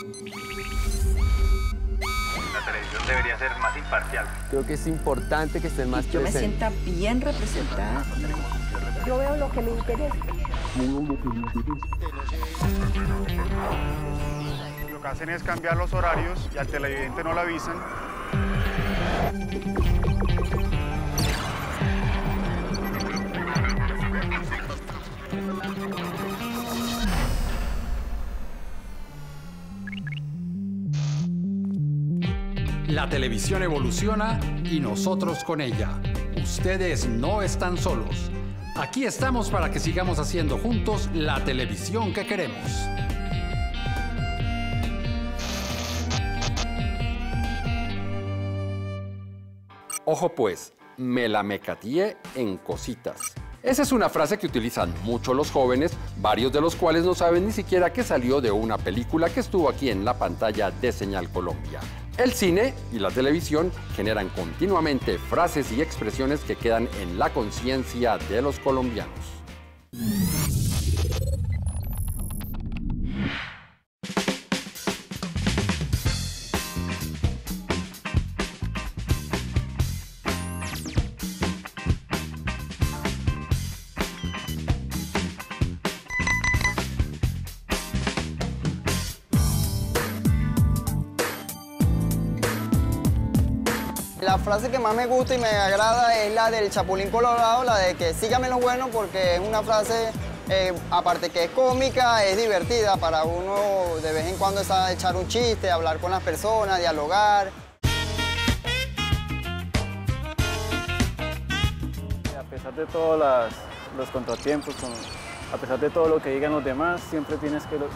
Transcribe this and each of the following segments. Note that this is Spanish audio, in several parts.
La televisión debería ser más imparcial. Creo que es importante que estén más Yo me presentes. sienta bien representada. Yo veo lo que me interesa. Lo que hacen es cambiar los horarios y al televidente no lo avisan. La televisión evoluciona y nosotros con ella. Ustedes no están solos. Aquí estamos para que sigamos haciendo juntos la televisión que queremos. Ojo pues, me la mecatié en cositas. Esa es una frase que utilizan mucho los jóvenes, varios de los cuales no saben ni siquiera que salió de una película que estuvo aquí en la pantalla de Señal Colombia. El cine y la televisión generan continuamente frases y expresiones que quedan en la conciencia de los colombianos. La frase que más me gusta y me agrada es la del Chapulín Colorado, la de que sígame lo bueno, porque es una frase, aparte que es cómica, es divertida para uno de vez en cuando echar un chiste, hablar con las personas, dialogar. A pesar de todos los contratiempos, a pesar de todo lo que digan los demás, siempre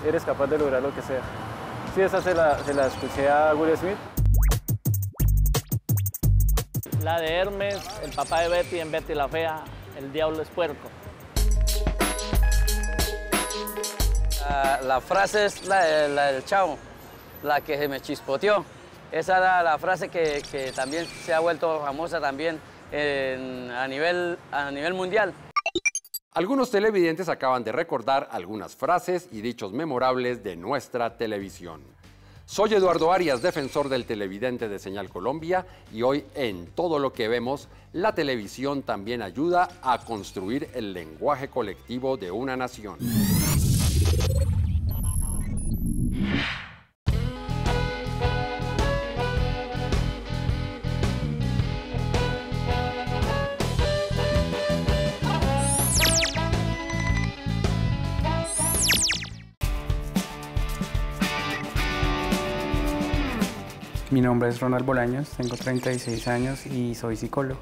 eres capaz de lograr lo que sea. Sí, esa se la escuché a Will Smith. La de Hermes, el papá de Betty en Betty la Fea, el diablo es puerco. La frase es la del Chavo, la que se me chispoteó. Esa era la frase que también se ha vuelto famosa también a nivel mundial. Algunos televidentes acaban de recordar algunas frases y dichos memorables de nuestra televisión. Soy Eduardo Arias, defensor del televidente de Señal Colombia, y hoy en Todo lo que vemos, la televisión también ayuda a construir el lenguaje colectivo de una nación. Mi nombre es Ronald Bolaños, tengo 36 años y soy psicólogo.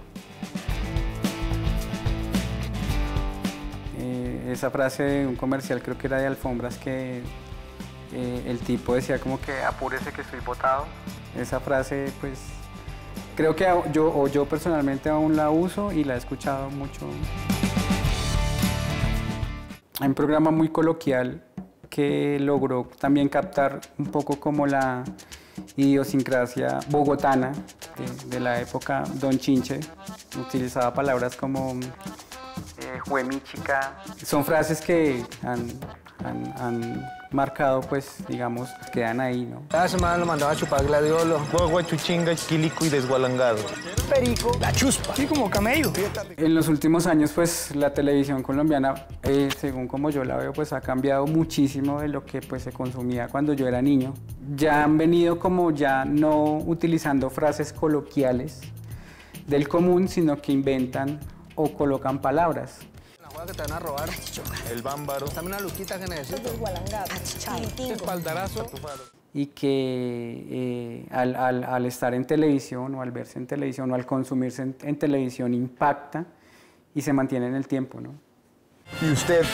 Esa frase de un comercial, creo que era de alfombras, que el tipo decía como que apúrese que estoy botado. Esa frase, pues, creo que yo personalmente aún la uso y la he escuchado mucho. Hay un programa muy coloquial que logró también captar un poco como la idiosincrasia bogotana de la época. Don Chinche utilizaba palabras como juemichica. Son frases que han marcado, pues, digamos, quedan ahí, ¿no? Cada semana lo mandaba a chupar gladiolo. Guagua, chuchinga, quilico y desgualangado. Perico. La chuspa. Sí, como camello. En los últimos años, pues, la televisión colombiana, según como yo la veo, pues, ha cambiado muchísimo de lo que, pues, se consumía cuando yo era niño. Ya han venido como ya no utilizando frases coloquiales del común, sino que inventan o colocan palabras. Que te van a robar. El bámbaro. Dame una luquita que necesito. Espaldarazo. Y que al estar en televisión o al verse en televisión o al consumirse en televisión impacta y se mantiene en el tiempo, ¿no? ¿Y usted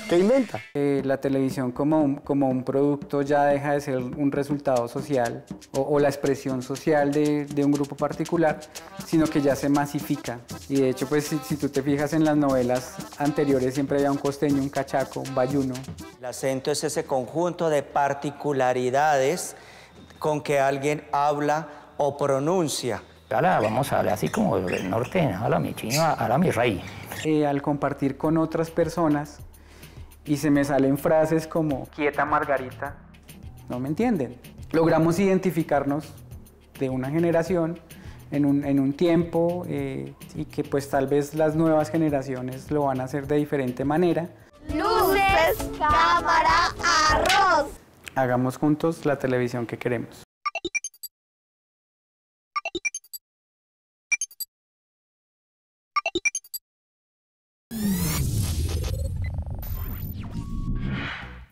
qué inventa? La televisión como un producto ya deja de ser un resultado social o la expresión social de un grupo particular, sino que ya se masifica. Y de hecho, pues si tú te fijas en las novelas anteriores, siempre había un costeño, un cachaco, un bayuno. El acento es ese conjunto de particularidades con que alguien habla o pronuncia. Ahora vamos a hablar así como del norte, habla mi chino, habla mi rey. Al compartir con otras personas, y se me salen frases como quieta Margarita, no me entienden. Logramos identificarnos de una generación en un tiempo y que pues tal vez las nuevas generaciones lo van a hacer de diferente manera. Luces, cámara, arroz. Hagamos juntos la televisión que queremos.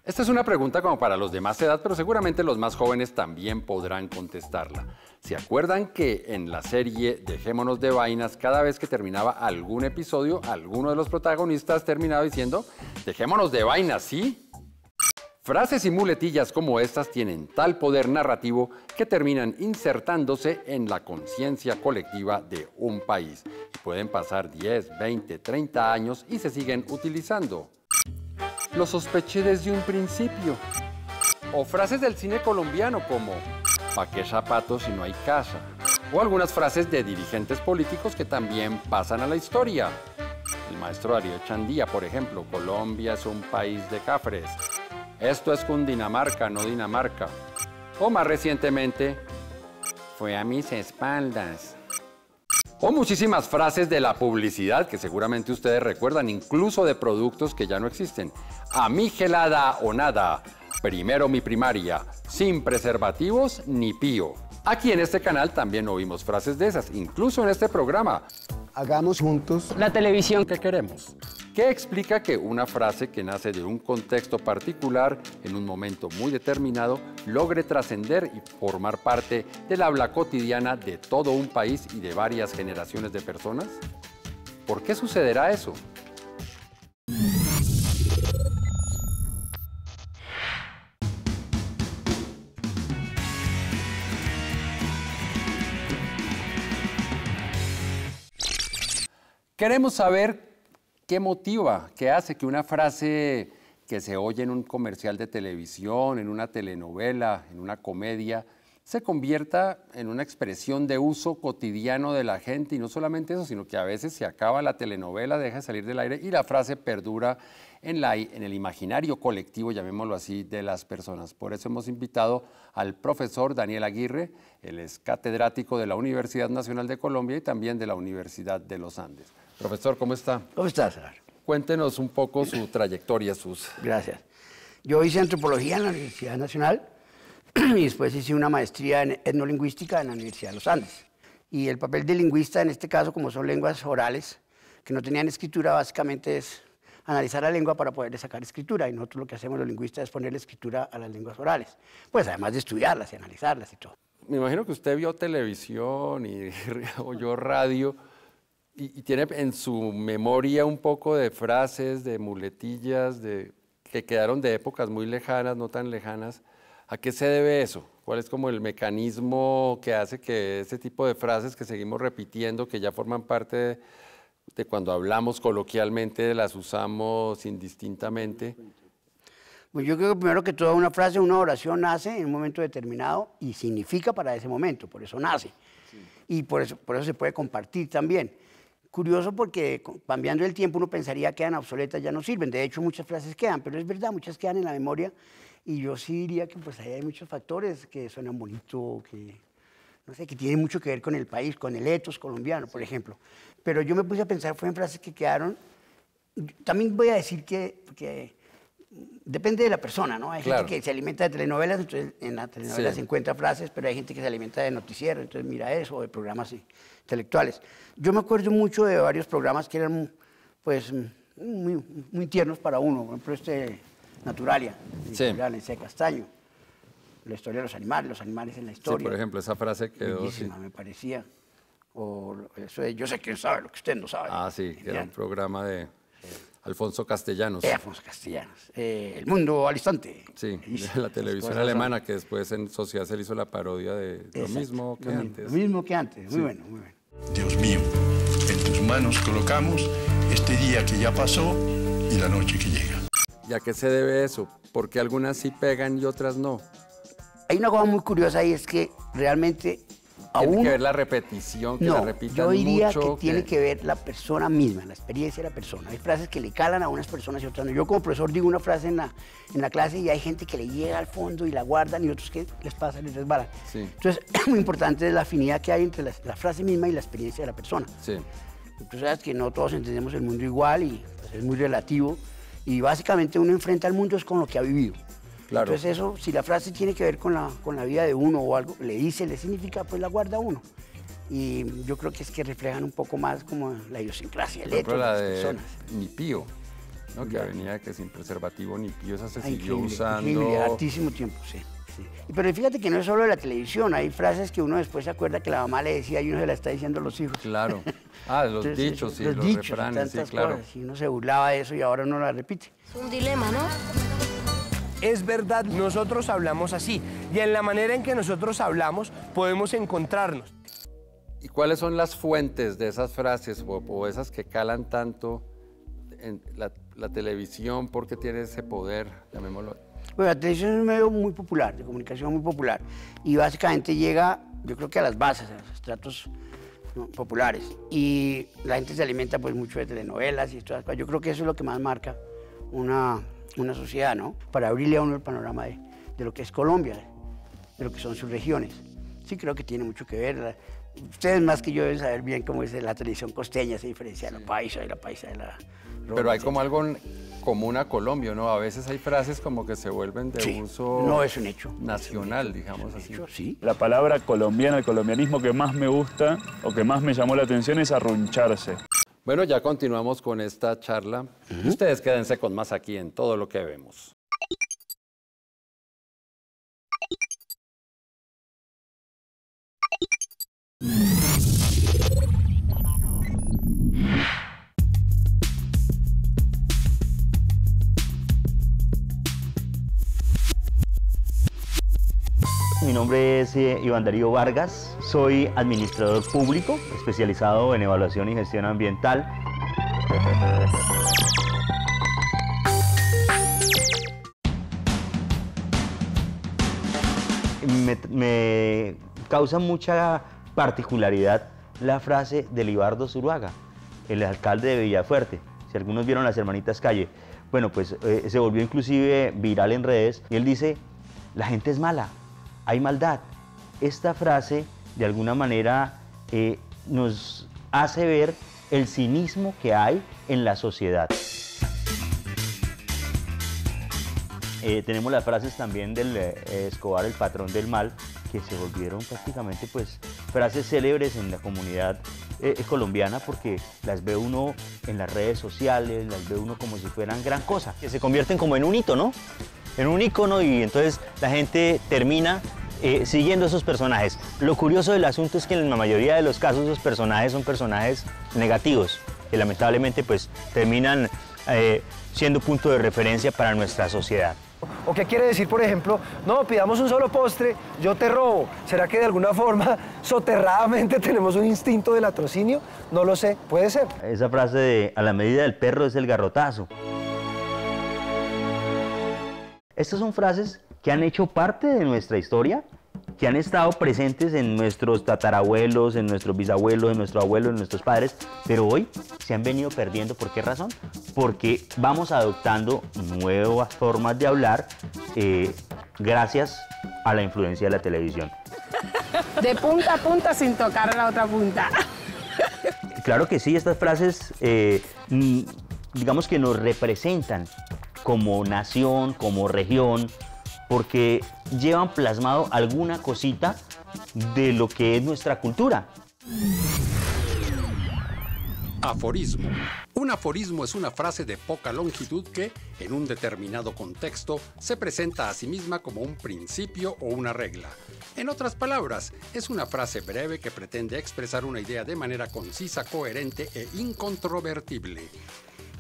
Esta es una pregunta como para los de más edad, pero seguramente los más jóvenes también podrán contestarla. ¿Se acuerdan que en la serie Dejémonos de Vainas, cada vez que terminaba algún episodio, alguno de los protagonistas terminaba diciendo, dejémonos de vainas, ¿sí? Frases y muletillas como estas tienen tal poder narrativo que terminan insertándose en la conciencia colectiva de un país. Y pueden pasar 10, 20, 30 años y se siguen utilizando. Lo sospeché desde un principio. O frases del cine colombiano como ¿pa' qué zapatos si no hay casa? O algunas frases de dirigentes políticos que también pasan a la historia. El maestro Darío Chandía, por ejemplo, Colombia es un país de cafres. Esto es Cundinamarca, no Dinamarca. O más recientemente, fue a mis espaldas. O muchísimas frases de la publicidad que seguramente ustedes recuerdan, incluso de productos que ya no existen. A mí gelada o nada, primero mi primaria, sin preservativos ni pío. Aquí en este canal también oímos frases de esas, incluso en este programa. Hagamos juntos la televisión que queremos. ¿Qué explica que una frase que nace de un contexto particular, en un momento muy determinado, logre trascender y formar parte del habla cotidiana de todo un país y de varias generaciones de personas? ¿Por qué sucederá eso? Queremos saber qué motiva, qué hace que una frase que se oye en un comercial de televisión, en una telenovela, en una comedia, se convierta en una expresión de uso cotidiano de la gente. Y no solamente eso, sino que a veces se acaba la telenovela, deja de salir del aire y la frase perdura en el imaginario colectivo, llamémoslo así, de las personas. Por eso hemos invitado al profesor Daniel Aguirre. Él es catedrático de la Universidad Nacional de Colombia y también de la Universidad de los Andes. Profesor, ¿cómo está? ¿Cómo estás, Sara? Cuéntenos un poco su trayectoria, sus... Gracias. Yo hice antropología en la Universidad Nacional y después hice una maestría en etnolingüística en la Universidad de los Andes. Y el papel de lingüista, en este caso, como son lenguas orales, que no tenían escritura, básicamente es analizar la lengua para poder sacar escritura. Y nosotros lo que hacemos los lingüistas es ponerle escritura a las lenguas orales. Pues además de estudiarlas y analizarlas y todo. Me imagino que usted vio televisión y oyó radio y tiene en su memoria un poco de frases, de muletillas, que quedaron de épocas muy lejanas, no tan lejanas. ¿A qué se debe eso? ¿Cuál es como el mecanismo que hace que ese tipo de frases que seguimos repitiendo, que ya forman parte de cuando hablamos coloquialmente, las usamos indistintamente? Pues yo creo que primero que todo una frase, una oración nace en un momento determinado y significa para ese momento, por eso nace. Sí. Y por eso se puede compartir también. Curioso porque cambiando el tiempo uno pensaría que quedan obsoletas, ya no sirven. De hecho, muchas frases quedan, pero es verdad, muchas quedan en la memoria. Y yo sí diría que pues ahí hay muchos factores que suenan bonito, que no sé, que tienen mucho que ver con el país, con el etos colombiano, por ejemplo. Pero yo me puse a pensar, fue en frases que quedaron. También voy a decir que depende de la persona, ¿no? Hay gente que se alimenta de telenovelas, entonces en la telenovela se encuentra frases, pero hay gente que se alimenta de noticiero, entonces mira eso, o de programas intelectuales. Yo me acuerdo mucho de varios programas que eran, pues, muy tiernos para uno. Por ejemplo, Naturalia, en C. Castaño. La historia de los animales en la historia. Sí, por ejemplo, esa frase quedó... Bellísima, me parecía. O eso de yo sé quién sabe lo que usted no sabe. Ah, sí, que era un programa de Alfonso Castellanos. Alfonso Castellanos. El mundo al instante. Sí, de la televisión alemana, que después en Sociedad se le hizo la parodia de lo mismo que antes. Lo mismo que antes, muy bueno, muy bueno. Dios mío, en tus manos colocamos este día que ya pasó y la noche que llega. ¿Y a qué se debe eso? ¿Por qué algunas sí pegan y otras no? Hay una cosa muy curiosa y es que realmente ¿Tiene que ver la repetición, que la repitan yo diría mucho? que tiene que ver la persona misma, la experiencia de la persona. Hay frases que le calan a unas personas y otras no. Yo como profesor digo una frase en la clase y hay gente que le llega al fondo y la guardan y otros que les pasa, les resbalan. Sí. Entonces, muy importante es la afinidad que hay entre la frase misma y la experiencia de la persona. Sí. Tú sabes que no todos entendemos el mundo igual y pues, es muy relativo. Y básicamente uno enfrenta al mundo es con lo que ha vivido. Claro. Entonces eso, si la frase tiene que ver con la vida de uno o algo, le dice, le significa, pues la guarda uno. Y yo creo que es que reflejan un poco más como la idiosincrasia, el hecho de las personas. Ni pío, ¿no? Que venía que sin preservativo ni pío, esa se siguió Increíble, usando. increíble, hartísimo tiempo, sí. Pero fíjate que no es solo de la televisión, hay frases que uno después se acuerda que la mamá le decía y uno se la está diciendo a los hijos. Claro. Ah, los Entonces, dichos, sí, los dichos, refranes, sí, tantas claro. cosas, y uno se burlaba de eso y ahora uno la repite. Es un dilema, ¿no? Es verdad, nosotros hablamos así. Y en la manera en que nosotros hablamos podemos encontrarnos. ¿Y cuáles son las fuentes de esas frases o esas que calan tanto en la televisión? ¿Por qué tiene ese poder? Llamémoslo. Bueno, la televisión es un medio muy popular, de comunicación muy popular, y básicamente llega, yo creo que a las bases, a los estratos populares, y la gente se alimenta pues mucho de telenovelas y todas las cosas. Yo creo que eso es lo que más marca una sociedad, ¿no? Para abrirle a uno el panorama de lo que es Colombia, de lo que son sus regiones. Sí creo que tiene mucho que ver. Ustedes más que yo deben saber bien cómo es la tradición costeña, se diferencia de la paisa de la... Pero hay como algo común a Colombia, ¿no? A veces hay frases como que se vuelven de uso no es un hecho nacional, digamos así. Sí. La palabra colombiana, el colombianismo que más me gusta o que más me llamó la atención es arruncharse. Bueno, ya continuamos con esta charla. Ustedes quédense con más aquí en Todo lo que vemos. Mi nombre es Iván Darío Vargas, soy administrador público especializado en evaluación y gestión ambiental. Me causa mucha particularidad la frase de Libardo Zuluaga, el alcalde de Villafuerte. Si algunos vieron Las Hermanitas Calle, bueno, pues se volvió inclusive viral en redes y él dice, la gente es mala. Hay maldad. Esta frase, de alguna manera, nos hace ver el cinismo que hay en la sociedad. Tenemos las frases también del Escobar, el patrón del mal, que se volvieron prácticamente pues, frases célebres en la comunidad colombiana porque las ve uno en las redes sociales, las ve uno como si fueran gran cosa. Que se convierten como en un hito, ¿no? En un icono y entonces la gente termina siguiendo esos personajes. Lo curioso del asunto es que en la mayoría de los casos esos personajes son personajes negativos que lamentablemente pues terminan siendo punto de referencia para nuestra sociedad. ¿O qué quiere decir, por ejemplo, no, pidamos un solo postre, yo te robo? ¿Será que de alguna forma, soterradamente, tenemos un instinto de latrocinio? No lo sé, puede ser. Esa frase de a la medida del perro es el garrotazo. Estas son frases que han hecho parte de nuestra historia, que han estado presentes en nuestros tatarabuelos, en nuestros bisabuelos, en nuestros abuelos, en nuestros padres, pero hoy se han venido perdiendo. ¿Por qué razón? Porque vamos adoptando nuevas formas de hablar gracias a la influencia de la televisión. De punta a punta sin tocar la otra punta. Claro que sí, estas frases digamos que nos representan como nación, como región, porque llevan plasmado alguna cosita de lo que es nuestra cultura. Aforismo. Un aforismo es una frase de poca longitud que, en un determinado contexto, se presenta a sí misma como un principio o una regla. En otras palabras, es una frase breve que pretende expresar una idea de manera concisa, coherente e incontrovertible.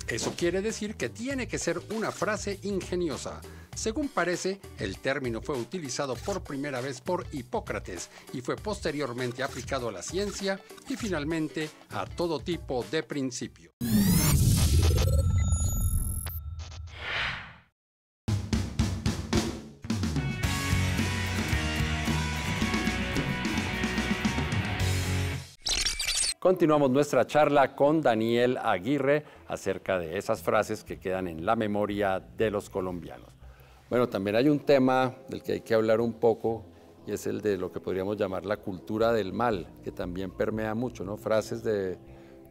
Eso quiere decir que tiene que ser una frase ingeniosa. Según parece, el término fue utilizado por primera vez por Hipócrates y fue posteriormente aplicado a la ciencia y finalmente a todo tipo de principio. Continuamos nuestra charla con Daniel Aguirre acerca de esas frases que quedan en la memoria de los colombianos. Bueno, también hay un tema del que hay que hablar un poco y es el de lo que podríamos llamar la cultura del mal, que también permea mucho, ¿no? Frases de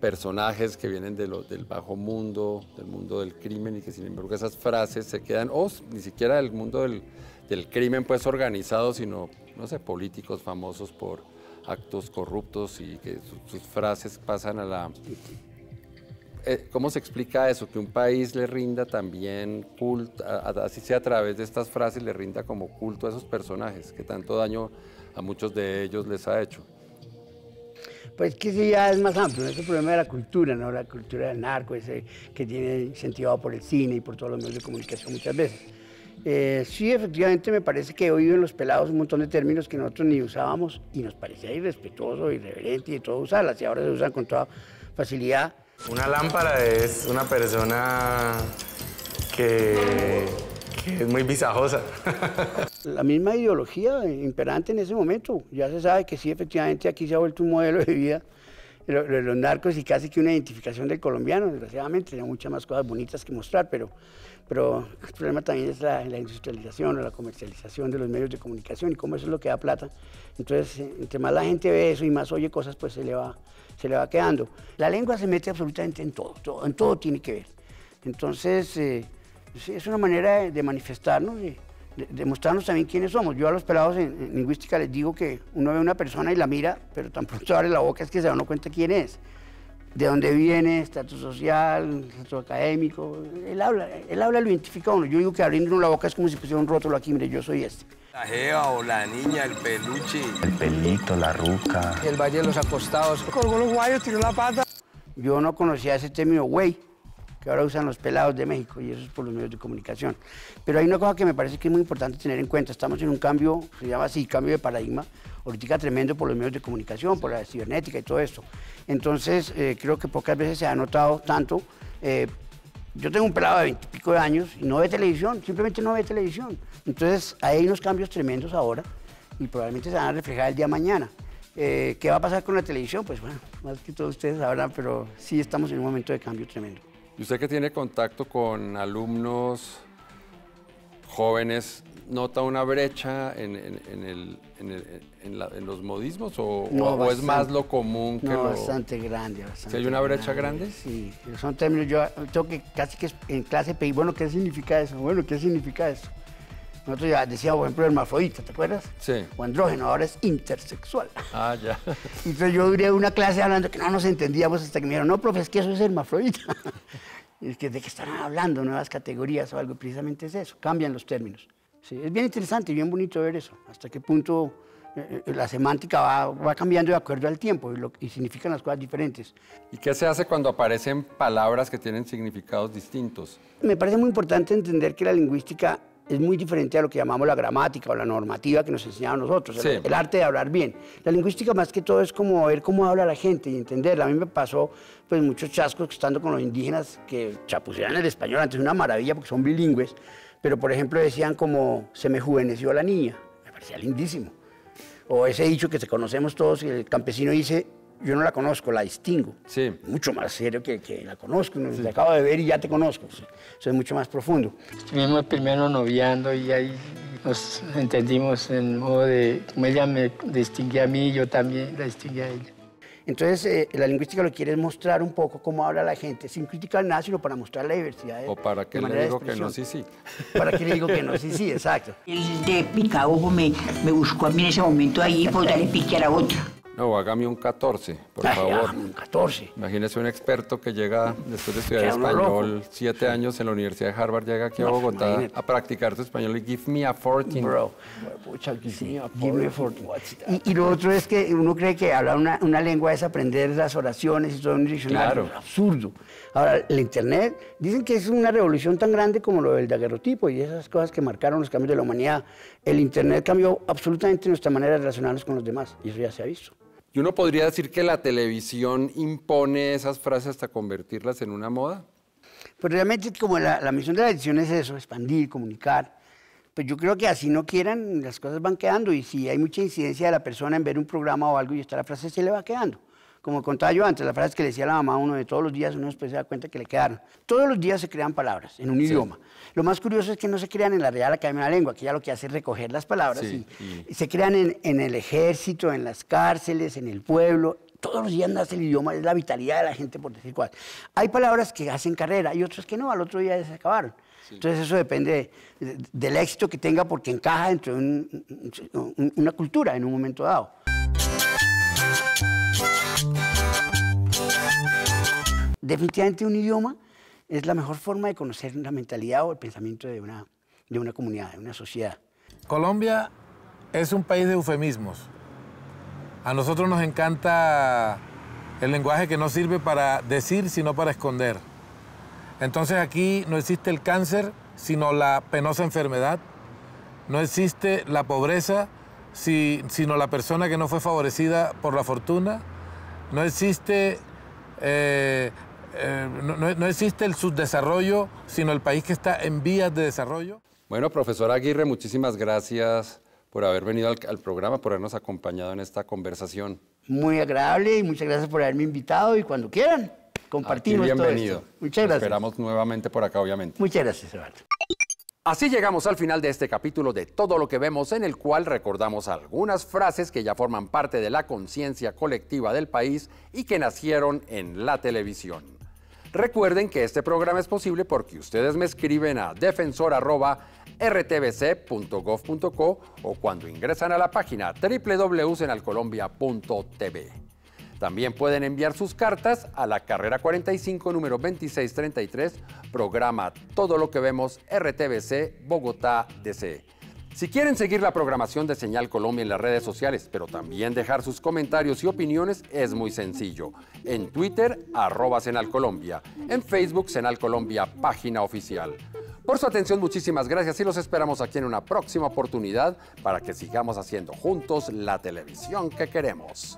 personajes que vienen del bajo mundo, del mundo del crimen y que sin embargo esas frases se quedan, o ni siquiera del mundo del crimen pues organizado, sino, no sé, políticos famosos por actos corruptos y que sus frases pasan a la... ¿Cómo se explica eso? Que un país le rinda también culto, así sea a través de estas frases, le rinda como culto a esos personajes, que tanto daño a muchos de ellos les ha hecho. Pues que sí, ya es más amplio, es el problema de la cultura, ¿no? La cultura del narco, ese que tiene incentivado por el cine y por todos los medios de comunicación muchas veces. Sí, efectivamente me parece que he oído en Los Pelados un montón de términos que nosotros ni usábamos y nos parecía irrespetuoso, irreverente y de todo usarlas, y ahora se usan con toda facilidad. Una lámpara es una persona que es muy visajosa. La misma ideología imperante en ese momento, ya se sabe que sí, efectivamente aquí se ha vuelto un modelo de vida los narcos y casi que una identificación del colombiano, desgraciadamente, tenía muchas más cosas bonitas que mostrar, pero el problema también es la industrialización o la comercialización de los medios de comunicación y cómo eso es lo que da plata. Entonces, entre más la gente ve eso y más oye cosas, pues se le va quedando. La lengua se mete absolutamente en todo tiene que ver. Entonces, es una manera de manifestarnos, de mostrarnos también quiénes somos. Yo a los pelados en lingüística les digo que uno ve a una persona y la mira, pero tan pronto abre la boca es que se da uno cuenta quién es. De dónde viene, estatus social, estatus académico. Él habla, lo identifica a uno. Yo digo que abriendo la boca es como si pusiera un rótulo aquí, mire, yo soy este. La jeva o la niña, el peluche. El pelito, la ruca. El Valle de los Acostados. Colgó los guayos, tiró la pata. Yo no conocía ese término güey, que ahora usan los pelados de México, y eso es por los medios de comunicación. Pero hay una cosa que me parece que es muy importante tener en cuenta. Estamos en un cambio, se llama así, cambio de paradigma, ahorita tremendo por los medios de comunicación, por la cibernética y todo esto. Entonces, creo que pocas veces se ha notado tanto. Yo tengo un pelado de 20 y pico de años y no ve televisión, simplemente no ve televisión. Entonces, hay unos cambios tremendos ahora y probablemente se van a reflejar el día de mañana. ¿Qué va a pasar con la televisión? Pues bueno, más que todos ustedes sabrán, pero sí estamos en un momento de cambio tremendo. Y usted que tiene contacto con alumnos jóvenes, ¿nota una brecha en los modismos o, no, o es más lo común que lo...? Bastante grande. ¿Sí hay una brecha grande? Sí, son términos, yo tengo que casi que en clase pedí, bueno, ¿qué significa eso? Bueno, ¿qué significa eso? Nosotros ya decíamos, por ejemplo, hermafrodita, ¿te acuerdas? Sí. O andrógeno, ahora es intersexual. Ah, ya. Entonces yo duré una clase hablando que no nos entendíamos hasta que me dijeron, no, profe, es que eso es hermafrodita. Y es que de qué están hablando, nuevas categorías o algo, precisamente es eso, cambian los términos. Sí, es bien interesante y bien bonito ver eso, hasta qué punto la semántica va cambiando de acuerdo al tiempo y significan las cosas diferentes. ¿Y qué se hace cuando aparecen palabras que tienen significados distintos? Me parece muy importante entender que la lingüística es muy diferente a lo que llamamos la gramática o la normativa que nos enseñaban nosotros, sí. El arte de hablar bien. La lingüística más que todo es como ver cómo habla la gente y entenderla. A mí me pasó pues muchos chascos estando con los indígenas que chapucean el español, antes una maravilla porque son bilingües, pero por ejemplo decían como se me juveneció la niña, me parecía lindísimo. O ese dicho que conocemos todos y el campesino dice yo no la conozco, la distingo. Sí. Mucho más serio que la conozco, sí. Te acabo de ver y ya te conozco. Eso es mucho más profundo. Estuvimos primero noviando y ahí nos entendimos en el modo de, como ella me distinguía a mí, yo también la distinguía a ella. Entonces, la lingüística lo que quiere es mostrar un poco cómo habla la gente, sin criticar nada, sino para mostrar la diversidad. O para que le digo que no, sí, sí. Para que le digo que no, sí, sí, exacto. El de picaojo me buscó a mí en ese momento ahí por darle pique a la otra. No, hágame un 14, por favor. Un 14. Imagínese un experto que llega, después de estudiar español, 7 años en la Universidad de Harvard, llega aquí a Bogotá a practicar su español y give me a 14. Bro, give me a 14. Y lo otro es que uno cree que hablar una lengua es aprender las oraciones y todo un diccionario. Claro. Es absurdo. Ahora, el Internet, dicen que es una revolución tan grande como lo del daguerrotipo y esas cosas que marcaron los cambios de la humanidad. El Internet cambió absolutamente nuestra manera de relacionarnos con los demás y eso ya se ha visto. ¿Y uno podría decir que la televisión impone esas frases hasta convertirlas en una moda? Pues realmente como la misión de la edición es eso, expandir, comunicar. Pues yo creo que así no quieran, las cosas van quedando y si hay mucha incidencia de la persona en ver un programa o algo y está la frase, se le va quedando. Como contaba yo antes, las frases que le decía la mamá a uno de todos los días, uno después se da cuenta que le quedaron. Todos los días se crean palabras en un idioma. Lo más curioso es que no se crean en la Real Academia de la Lengua, que ya lo que hace es recoger las palabras y se crean en el ejército, en las cárceles, en el pueblo. Todos los días nace el idioma, es la vitalidad de la gente, por decir cuál. Hay palabras que hacen carrera y otras que no, al otro día ya se acabaron. Entonces eso depende del éxito que tenga porque encaja dentro de una cultura en un momento dado. Definitivamente un idioma es la mejor forma de conocer la mentalidad o el pensamiento de una comunidad, de una sociedad. Colombia es un país de eufemismos. A nosotros nos encanta el lenguaje que no sirve para decir, sino para esconder. Entonces aquí no existe el cáncer, sino la penosa enfermedad. No existe la pobreza, sino la persona que no fue favorecida por la fortuna. No existe... no existe el subdesarrollo, sino el país que está en vías de desarrollo. Bueno, profesora Aguirre, muchísimas gracias por haber venido al programa, por habernos acompañado en esta conversación. Muy agradable y muchas gracias por haberme invitado y cuando quieran compartimos todo esto. Muchas gracias. Esperamos nuevamente por acá, obviamente. Muchas gracias, Eduardo. Así llegamos al final de este capítulo de Todo lo que vemos, en el cual recordamos algunas frases que ya forman parte de la conciencia colectiva del país y que nacieron en la televisión. Recuerden que este programa es posible porque ustedes me escriben a defensor@rtbc.gov.co o cuando ingresan a la página www.senalcolombia.tv. También pueden enviar sus cartas a la carrera 45, número 2633, programa Todo lo que vemos, RTBC, Bogotá, DC. Si quieren seguir la programación de Señal Colombia en las redes sociales, pero también dejar sus comentarios y opiniones, es muy sencillo. En Twitter, @SenalColombia. En Facebook, Senal Colombia, página oficial. Por su atención, muchísimas gracias y los esperamos aquí en una próxima oportunidad para que sigamos haciendo juntos la televisión que queremos.